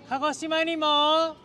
鹿児島にも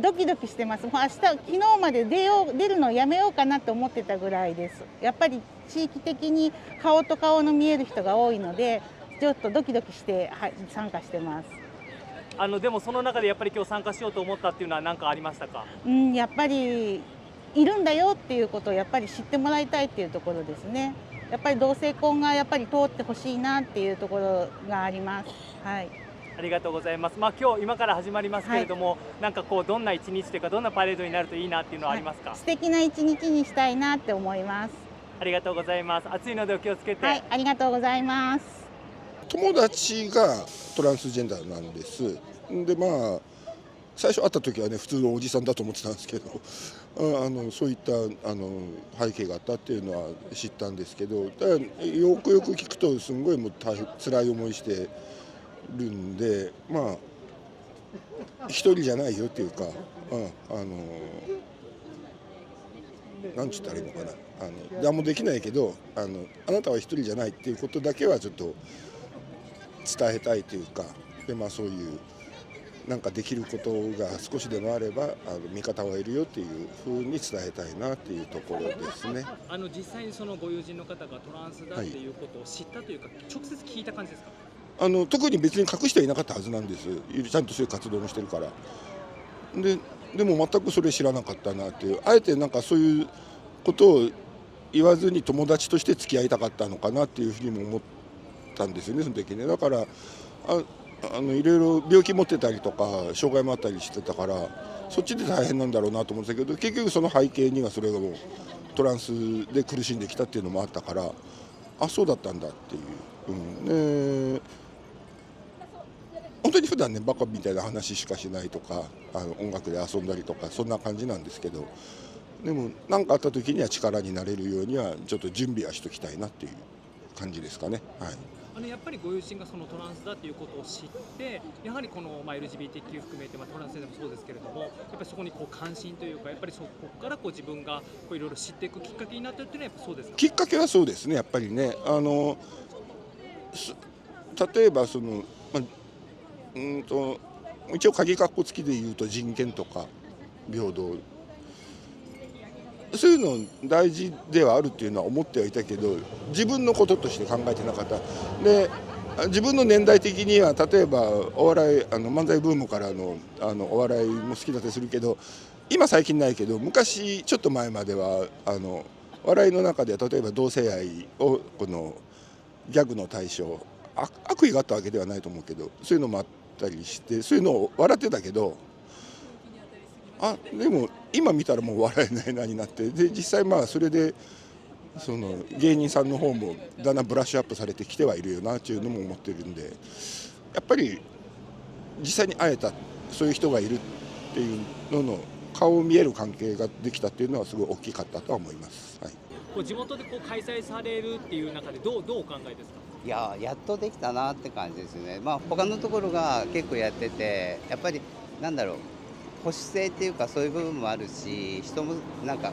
ドキドキしてます。もう明日、昨日まで出るのをやめようかなと思ってたぐらいです。やっぱり地域的に顔と顔の見える人が多いので、ちょっとドキドキして、参加してます。でもその中でやっぱり今日参加しようと思ったっていうのは何かありましたか？やっぱりいるんだよっていうことをやっぱり知ってもらいたいっていうところですね。やっぱり同性婚がやっぱり通ってほしいなっていうところがあります。はい。ありがとうございます。今から始まりますけれども、なんかどんな一日というかどんなパレードになるといいなっていうのはありますか？素敵な一日にしたいなって思います。ありがとうございます。暑いのでお気をつけて。はい、ありがとうございます。友達がトランスジェンダーなんです。で最初会った時はね普通のおじさんだと思ってたんですけどそういった背景があったっていうのは知ったんですけど、ただよくよく聞くとすごいもう辛い思いしてるんで、一人じゃないよっていうか、なんつったらいいのかな、何もできないけどあなたは一人じゃないっていうことだけはちょっと伝えたいというか、でそういうなんかできることが少しでもあれば味方はいるよっていうふうに伝えたいなっていうところですね。実際にそのご友人の方がトランスだっていうことを知ったというか、直接聞いた感じですか？特に別に隠してはいなかったはずなんです。ちゃんとそういう活動もしてるから。でも全くそれ知らなかったなっていう、あえてなんかそういうことを言わずに友達として付き合いたかったのかなっていうふうにも思ったんですよね、その時ね。だからいろいろ病気持ってたりとか障害もあったりしてたから、そっちで大変なんだろうなと思ってたけど、結局その背景にはそれがもうトランスで苦しんできたっていうのもあったから、そうだったんだっていう。本当に普段ねバカみたいな話しかしないとか音楽で遊んだりとかそんな感じなんですけど、でも何かあった時には力になれるようにはちょっと準備はしときたいなっていう感じですかね。はい。やっぱりご友人がそのトランスだということを知って、やはりこの、LGBTQ 含めて、トランスでもそうですけれども、やっぱりそこに関心というか、やっぱりそこから自分がいろいろ知っていくきっかけになっているというのはやっぱそうですか？きっかけはそうですね、やっぱりね。例えば一応鍵括弧付きで言うと人権とか平等、そういうの大事ではあるっていうのは思ってはいたけど、自分のこととして考えてなかった。で自分の年代的には例えばお笑い漫才ブームからのお笑いも好きだったりするけど、今最近ないけど昔ちょっと前までは笑いの中では例えば同性愛をこのギャグの対象、悪意があったわけではないと思うけど、そういうのもあったりして、そういうのを笑ってたけど、でも今見たらもう笑えないなになって、で実際それでその芸人さんの方もだんだんブラッシュアップされてきてはいるよなっていうのも思ってるんで、やっぱり実際に会えたそういう人がいるっていうのの顔を見える関係ができたっていうのはすごい大きかったとは思います。はい、地元で開催されるっていう中でどうお考えですか？いやっとできたなって感じですね。他のところが結構やってて、やっぱり保守性っていうかそういう部分もあるし、人も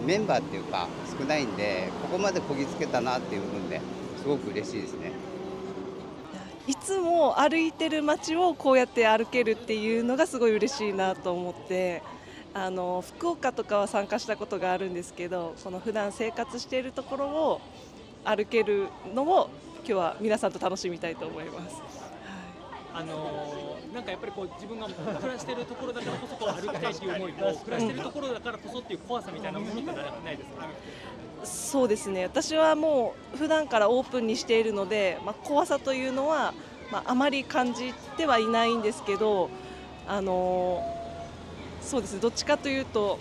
メンバーっていうか少ないんで、ここまでこぎつけたなっていう部分ですごく嬉しいですね。いつも歩いてる街をこうやって歩けるっていうのがすごい嬉しいなと思って、福岡とかは参加したことがあるんですけど、その普段生活しているところを歩けるのを今日は皆さんと楽しみたいと思います。なんかやっぱり自分が暮らしているところだからこそ歩きたいという思いと、暮らしているところだからこそっていう怖さみたいなものってないですか？そうですね、私はもう普段からオープンにしているので、怖さというのは、あまり感じてはいないんですけど、そうですね、どっちかというと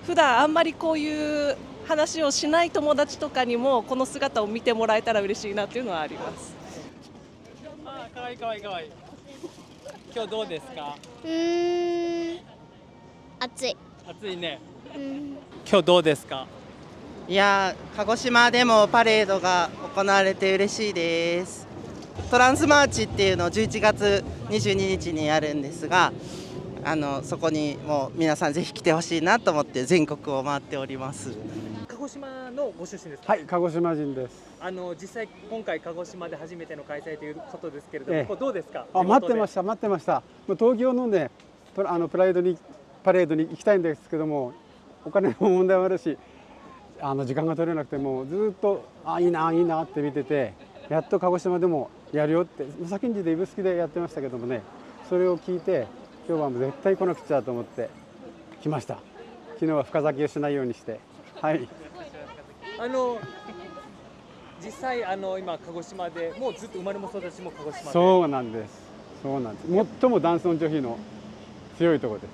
普段あんまりこういう話をしない友達とかにもこの姿を見てもらえたら嬉しいなっていうのはあります。かわいいかわいいかわいい。今日どうですか？暑い。暑いね。今日どうですか？いやー、鹿児島でもパレードが行われて嬉しいです。トランスマーチっていうのを11月22日にやるんですが、そこにもう皆さんぜひ来てほしいなと思って全国を回っております。鹿児島のご出身ですか？はい、鹿児島人です。実際今回鹿児島で初めての開催ということですけれども、ええこれどうですか？待ってました、待ってました。もう東京のね、パレードに行きたいんですけども、お金の問題もあるし、時間が取れなくてもずっといいな、いいなって見てて、やっと鹿児島でもやるよって、先んじで指宿でやってましたけどもね、それを聞いて、今日はもう絶対来なくちゃと思って来ました。昨日は深酒をしないようにして、はい。実際今鹿児島でもうずっと生まれも育ちも鹿児島で。そうなんです。そうなんです。最も男尊女卑の強いところです。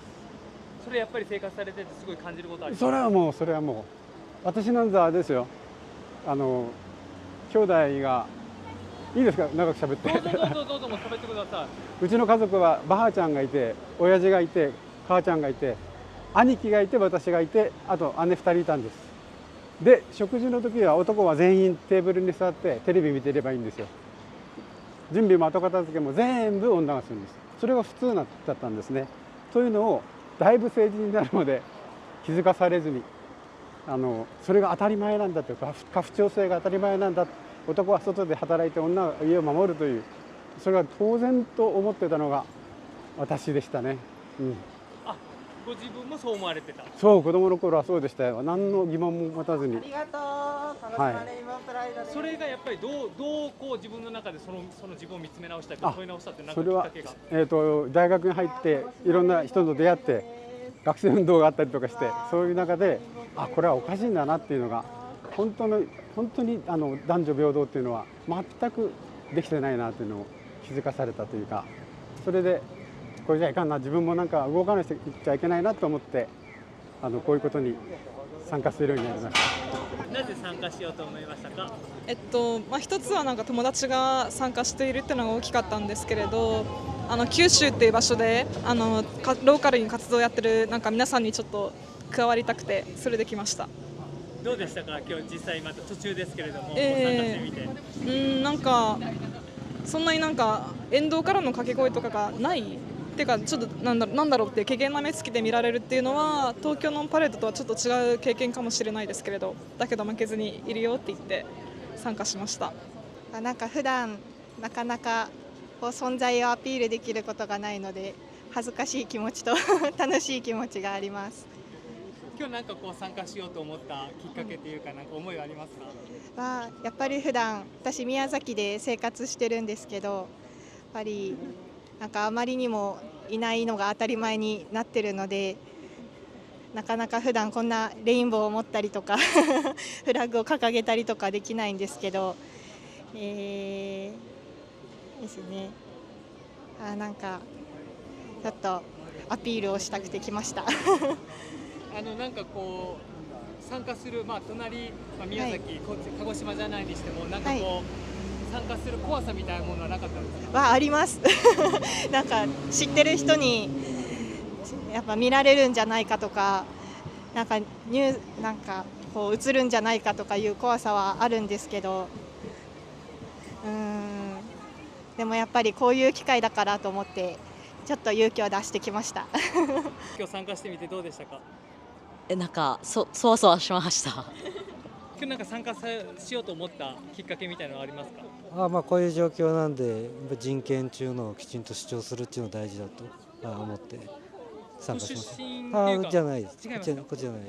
それやっぱり生活されててすごい感じることありますか？それはもう私なんざあれですよ。兄弟がいいですか、長く喋って。どうぞもう喋ってください。うちの家族はばあちゃんがいて、親父がいて、母ちゃんがいて、兄貴がいて、私がいて、あと姉2人いたんです。で、食事の時は男は全員テーブルに座ってテレビ見ていればいいんですよ。準備も後片付けも全部女がするんです。それが普通だったんですね。というのをだいぶ成人になるまで気づかされずに、それが当たり前なんだというか、家父長制が当たり前なんだ、男は外で働いて女は家を守るという、それが当然と思ってたのが私でしたね。ご自分もそう思われてた？そう、子供の頃はそうでしたよ。何の疑問も持たずに。ありがとう。楽しまれ今プライドです。それがやっぱりどうこう自分の中でその自分を見つめ直したり問い直したって何かきそれはっかけが？大学に入っていろんな人と出会って学生運動があったりとかして、そういう中でこれはおかしいんだなっていうのが、本当に男女平等っていうのは全くできてないなっていうのを気づかされたというか、それでこれじゃいかんな、自分もなんか動かないといっちゃいけないなと思って、こういうことに参加するようになりました。なぜ参加しようと思いましたか？一つはなんか友達が参加しているっていうのが大きかったんですけれど、九州っていう場所でローカルに活動をやってるなんか皆さんにちょっと加わりたくて、それで来ました。どうでしたか？今日実際また途中ですけれども、参加してみて。なんかそんなになんか沿道からの掛け声とかがないっていうか、ちょっとなんだろうって軽減な目つきで見られるっていうのは東京のパレードとはちょっと違う経験かもしれないですけれど、だけど負けずにいるよって言って参加しました。なんか普段なかなかこう存在をアピールできることがないので、恥ずかしい気持ちと楽しい気持ちがあります。今日なんかこう参加しようと思ったきっかけというか、なんか思いはありますか？やっぱり普段私宮崎で生活してるんですけど、やっぱりなんかあまりにもいないのが当たり前になってるので、なかなか普段こんなレインボーを持ったりとかフラッグを掲げたりとかできないんですけど、ですね。なんかちょっとアピールをしたくて来ましたなんかこう参加する、隣、宮崎、鹿児島じゃないにしても、なんかこう、参加する怖さみたいなものはなかったんですか？ありますなんか知ってる人にやっぱ見られるんじゃないかとか、なんかこう映るんじゃないかとかいう怖さはあるんですけど、でもやっぱりこういう機会だからと思ってちょっと勇気を出してきました今日参加してみてどうでしたか？なんかそわそわしました今日なんか参加しようと思ったきっかけみたいなのはありますか？こういう状況なんで、人権っていうのをきちんと主張するっていうのが大事だと思って参加しました。出身っていうかじゃないです。違いますか？こっちじゃない。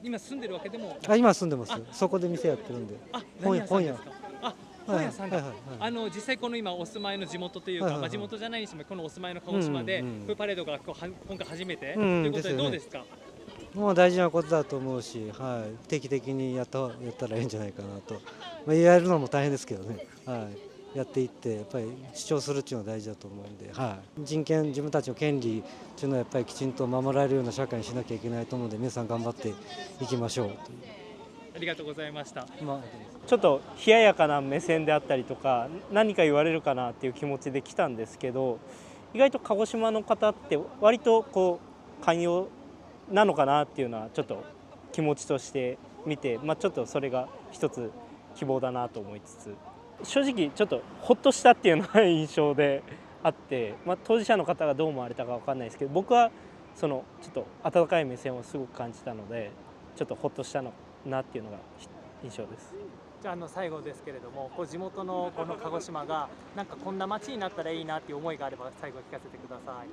今住んでるわけでも。今住んでます。そこで店やってるんで。本屋さんですか？本屋さんだ。実際この今お住まいの地元というか、地元じゃないにしてもこのお住まいの鹿児島で、こういうパレードが今回初めてということでどうですか？もう大事なことだと思うし、定期的にやったらいいんじゃないかなと。やるのも大変ですけどね。やっていってやっぱり主張するっていうのは大事だと思うんで、人権、自分たちの権利っていうのはやっぱりきちんと守られるような社会にしなきゃいけないと思うので、皆さん頑張っていきましょう。ありがとうございました。ちょっと冷ややかな目線であったりとか、何か言われるかなっていう気持ちで来たんですけど、意外と鹿児島の方って割とこう寛容なのかなっていうのはちょっと気持ちとして見て、ちょっとそれが一つ希望だなと思いつつ、正直ちょっとほっとしたっていうのが印象であって、当事者の方がどう思われたか分かんないですけど、僕はちょっと温かい目線をすごく感じたので、ちょっとほっとしたのなっていうのが印象です。じゃあ最後ですけれども、地元のこの鹿児島がなんかこんな街になったらいいなっていう思いがあれば最後聞かせてください。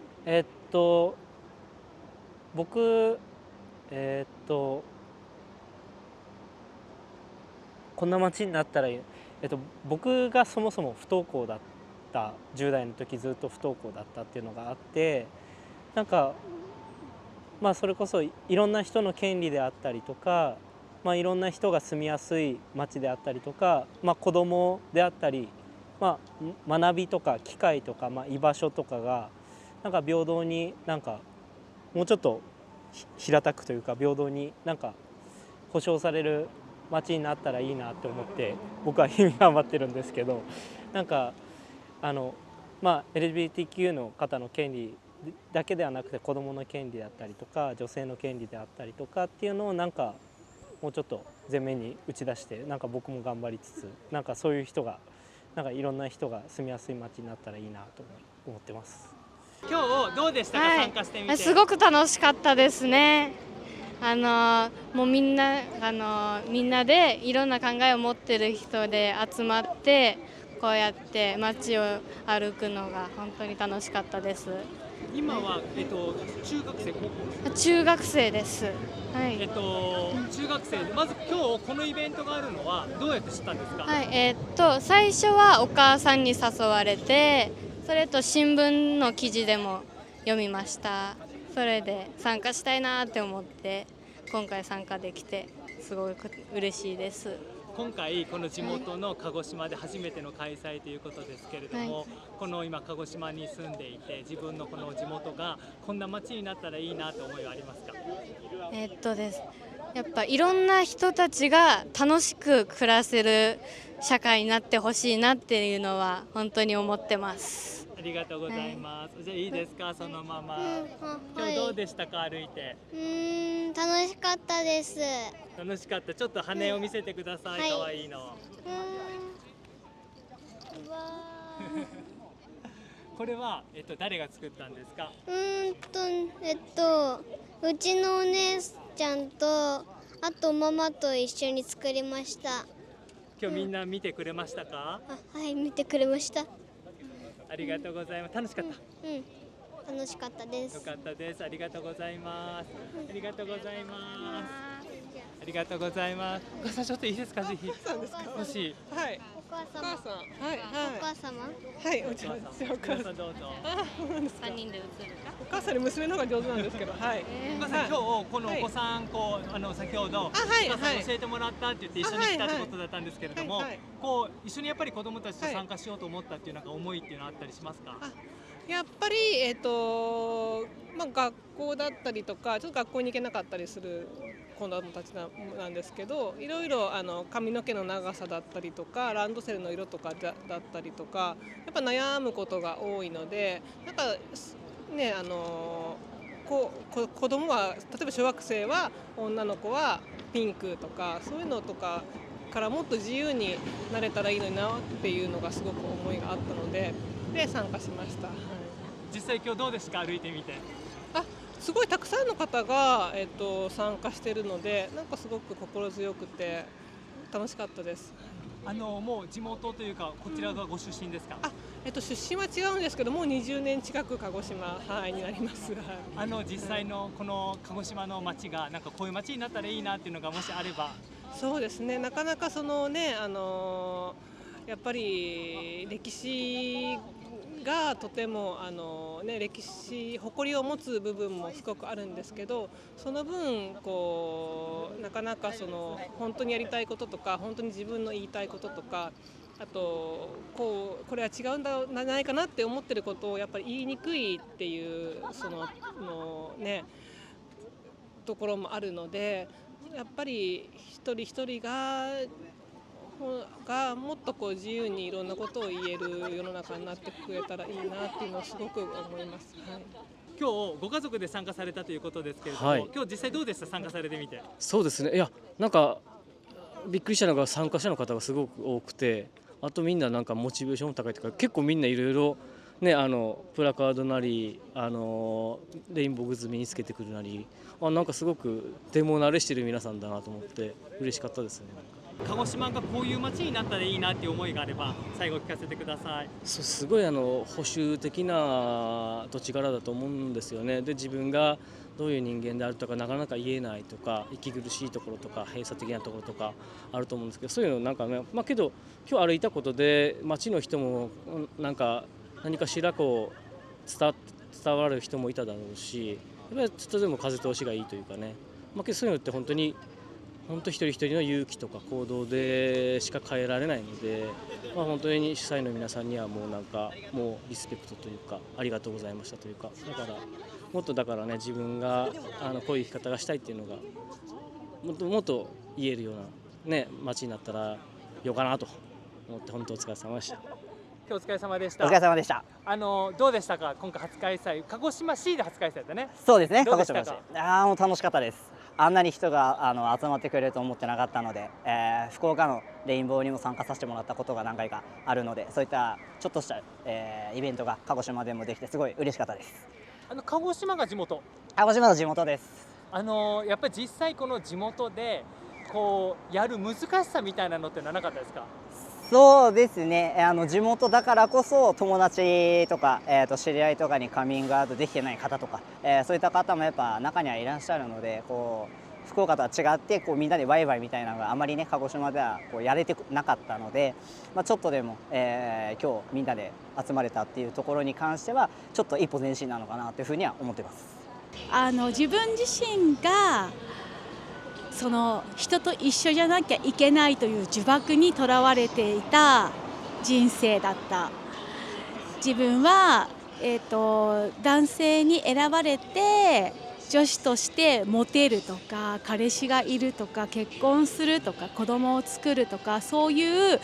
僕こんな街になったらいい、僕がそもそも不登校だった10代の時ずっと不登校だったっていうのがあって、なんかそれこそいろんな人の権利であったりとか、いろんな人が住みやすい街であったりとか、子どもであったり、学びとか機会とか、居場所とかがなんか平等にもうちょっと平たくというか平等に保障される街になったらいいなって思って僕は日々頑張ってるんですけど、LGBTQ の方の権利だけではなくて子どもの権利だったりとか女性の権利であったりとかっていうのをもうちょっと前面に打ち出して、僕も頑張りつつ、そういう人がいろんな人が住みやすい街になったらいいなと思ってます。今日どうでしたか、参加してみて。すごく楽しかったですね。もうみんなでいろんな考えを持ってる人で集まってこうやって街を歩くのが本当に楽しかったです。今は、中学生、高校？中学生です。はい。中学生で、まず今日このイベントがあるのはどうやって知ったんですか？はい、最初はお母さんに誘われて、それと新聞の記事でも読みました。それで参加したいなって思って今回参加できてすごく嬉しいです。今回この地元の鹿児島で初めての開催ということですけれども、この今鹿児島に住んでいて自分のこの地元がこんな街になったらいいなと思いはありますか？やっぱいろんな人たちが楽しく暮らせる社会になってほしいなっていうのは本当に思ってます。ありがとうございます。じゃあいいですか、そのまま。今日どうでしたか、歩いて。楽しかったです。楽しかった。ちょっと羽を見せてください。可愛いの。これは誰が作ったんですか？うちのお姉ちゃんとあとママと一緒に作りました。今日みんな見てくれましたか？はい、見てくれました。ありがとうございます。楽しかった？楽しかったです。よかったです。ありがとうございます。ありがとうございます。ありがとうございます。お母さんちょっといいですか、ぜひ。もし。はい。お母様。はい。お母様。はい、お茶ですよ。お母さんどうぞ。3人で映るか。お母さんに娘の方が上手なんですけど、はい。お母さん今日このお子さん先ほどお母さん教えてもらったって言って一緒に来たってことだったんですけれども、一緒にやっぱり子どもたちと参加しようと思ったっていう思いっていうのはあったりしますか？やっぱり学校だったりとかちょっと学校に行けなかったりする子どもたちなんですけど、いろいろ髪の毛の長さだったりとかランドセルの色とかだったりとかやっぱ悩むことが多いので、なんかね子供は例えば小学生は女の子はピンクとかそういうのとかからもっと自由になれたらいいのになっていうのがすごく思いがあったので参加しました。実際今日どうですか、歩いてみて。すごいたくさんの方が、参加しているので、なんかすごく心強くて楽しかったです。もう地元というかこちらがご出身ですか？出身は違うんですけどもう20年近く鹿児島、になります。実際のこの鹿児島の街がなんかこういう街になったらいいなっていうのがもしあれば。そうですね、なかなかやっぱり歴史がとても歴史誇りを持つ部分もすごくあるんですけど、その分なかなか本当にやりたいこととか本当に自分の言いたいこととか、あとこれは違うんじゃないかなって思ってることをやっぱり言いにくいっていうところもあるので、やっぱり一人一人がもっと自由にいろんなことを言える世の中になってくれたらいいなっていうのをすごく思います。今日ご家族で参加されたということですけれども、はい今日実際どうでした、参加されてみて。そうですね、いや、なんかびっくりしたのが参加者の方がすごく多くて、あとみんななんかモチベーション高いというか、結構みんないろいろね、プラカードなり、レインボーグッズ身につけてくるなり、なんかすごくデモ慣れしてる皆さんだなと思って嬉しかったですね。鹿児島がこういう街になったらいいなっていう思いがあれば最後聞かせてください。すごい保守的な土地柄だと思うんですよね。で、自分がどういう人間であるとかなかなか言えないとか、息苦しいところとか閉鎖的なところとかあると思うんですけど、そういうのなんかね、けど今日歩いたことで街の人もなんか何かしらこう伝わる人もいただろうし、やっぱりちょっとでも風通しがいいというかね、けどそういうのって本当一人一人の勇気とか行動でしか変えられないので、本当に主催の皆さんにはもうリスペクトというか、ありがとうございましたというか、だからもっとね、自分がこういう生き方がしたいっていうのがもっと言えるようなね街になったらよかなと思って、本当お疲れ様でした。今日お疲れ様でした。お疲れ様でした。どうでしたか、今回初開催、鹿児島市で初開催だったね。そうですね、どうでしたか。鹿児島市。もう楽しかったです。あんなに人が集まってくれると思ってなかったので、福岡のレインボーにも参加させてもらったことが何回かあるので、そういったちょっとした、イベントが鹿児島でもできてすごい嬉しかったです。鹿児島が地元。鹿児島の地元です。やっぱり実際この地元でこうやる難しさみたいなのってなかったですか。そうですね、地元だからこそ友達とか、知り合いとかにカミングアウトできてない方とか、そういった方もやっぱ中にはいらっしゃるので、福岡とは違ってみんなでワイワイみたいなのがあまりね鹿児島ではやれてなかったので、ちょっとでも、今日みんなで集まれたっていうところに関してはちょっと一歩前進なのかなというふうには思ってます。自分自身がその人と一緒じゃなきゃいけないという呪縛にとらわれていた人生だった。自分は、男性に選ばれて女子としてモテるとか、彼氏がいるとか、結婚するとか、子供を作るとか、そういう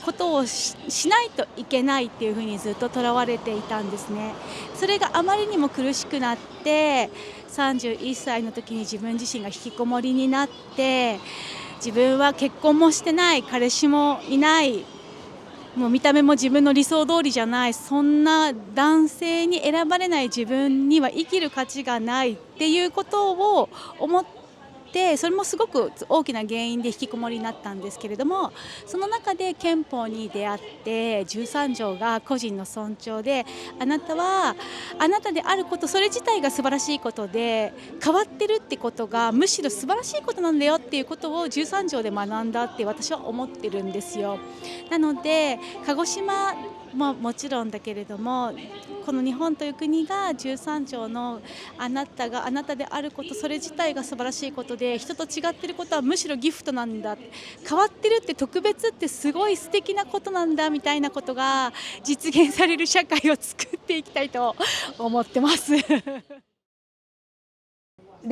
ことを しないといけないっていうふうにずっととらわれていたんですね。それがあまりにも苦しくなって、31歳の時に自分自身が引きこもりになって、自分は結婚もしてない、彼氏もいない、もう見た目も自分の理想通りじゃない、そんな男性に選ばれない自分には生きる価値がないっていうことを思って、それもすごく大きな原因で引きこもりになったんですけれども、その中で憲法に出会って13条が個人の尊重で、あなたはあなたであること、それ自体が素晴らしいことで、変わってるってことがむしろ素晴らしいことなんだよっていうことを13条で学んだって私は思ってるんですよ。なので鹿児島ももちろんだけれども、この日本という国が13条のあなたがあなたであること、それ自体が素晴らしいことで、人と違っていることはむしろギフトなんだ、変わってるって特別ってすごい素敵なことなんだみたいなことが実現される社会を作っていきたいと思ってますレ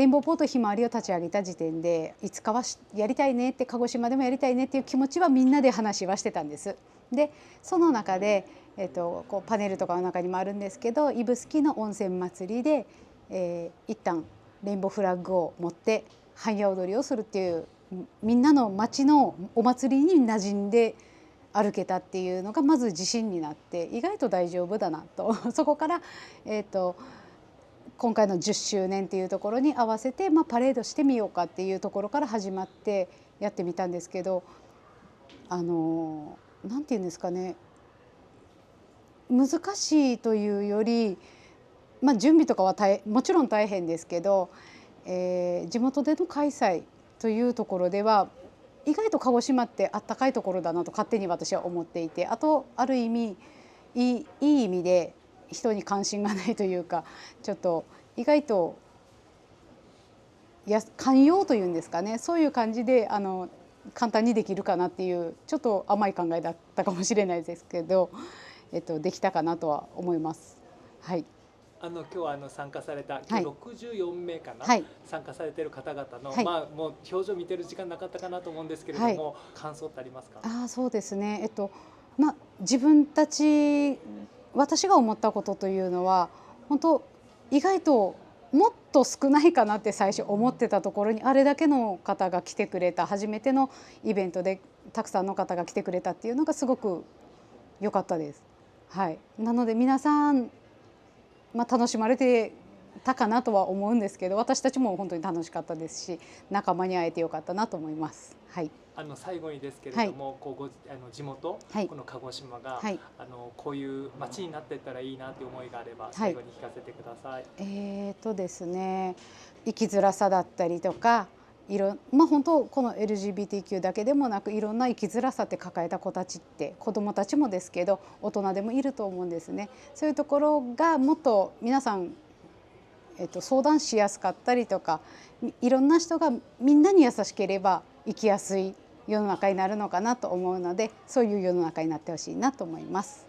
インボーポートひまわりを立ち上げた時点で、いつかはやりたいねって、鹿児島でもやりたいねっていう気持ちはみんなで話はしてたんです。でその中で、こうパネルとかの中にもあるんですけど、指宿の温泉祭りで、一旦レインボーフラッグを持って半夜踊りをするっていう、みんなの町のお祭りに馴染んで歩けたっていうのがまず自信になって、意外と大丈夫だなとそこから、今回の10周年っていうところに合わせて、パレードしてみようかっていうところから始まってやってみたんですけど、なんていうんですかね、難しいというより、準備とかはもちろん大変ですけど、地元での開催というところでは意外と鹿児島ってあったかいところだなと勝手に私は思っていて、あとある意味いい意味で人に関心がないというか、ちょっと意外と寛容というんですかね、そういう感じで簡単にできるかなっていう、ちょっと甘い考えだったかもしれないですけど、できたかなとは思います。はい。今日は参加された今日64名かな、参加されている方々の、もう表情見てる時間なかったかなと思うんですけれども、感想ってありますか？そうですね。自分たち、私が思ったことというのは、本当意外ともっと少ないかなって最初思ってたところにあれだけの方が来てくれた、初めてのイベントでたくさんの方が来てくれたっていうのがすごく良かったです。はい、なので皆さん、楽しまれてたかなとは思うんですけど、私たちも本当に楽しかったですし、仲間に会えてよかったなと思います。はい、最後にですけれども、地元、この鹿児島が、こういう町になっていったらいいなという思いがあれば、最後に聞かせてください。ですね、生きづらさだったりとか、本当この LGBTQ だけでもなくいろんな生きづらさって抱えた子たちって子どもたちもですけど大人でもいると思うんですね。そういうところがもっと皆さん、相談しやすかったりとか、いろんな人がみんなに優しければ生きやすい世の中になるのかなと思うので、そういう世の中になってほしいなと思います。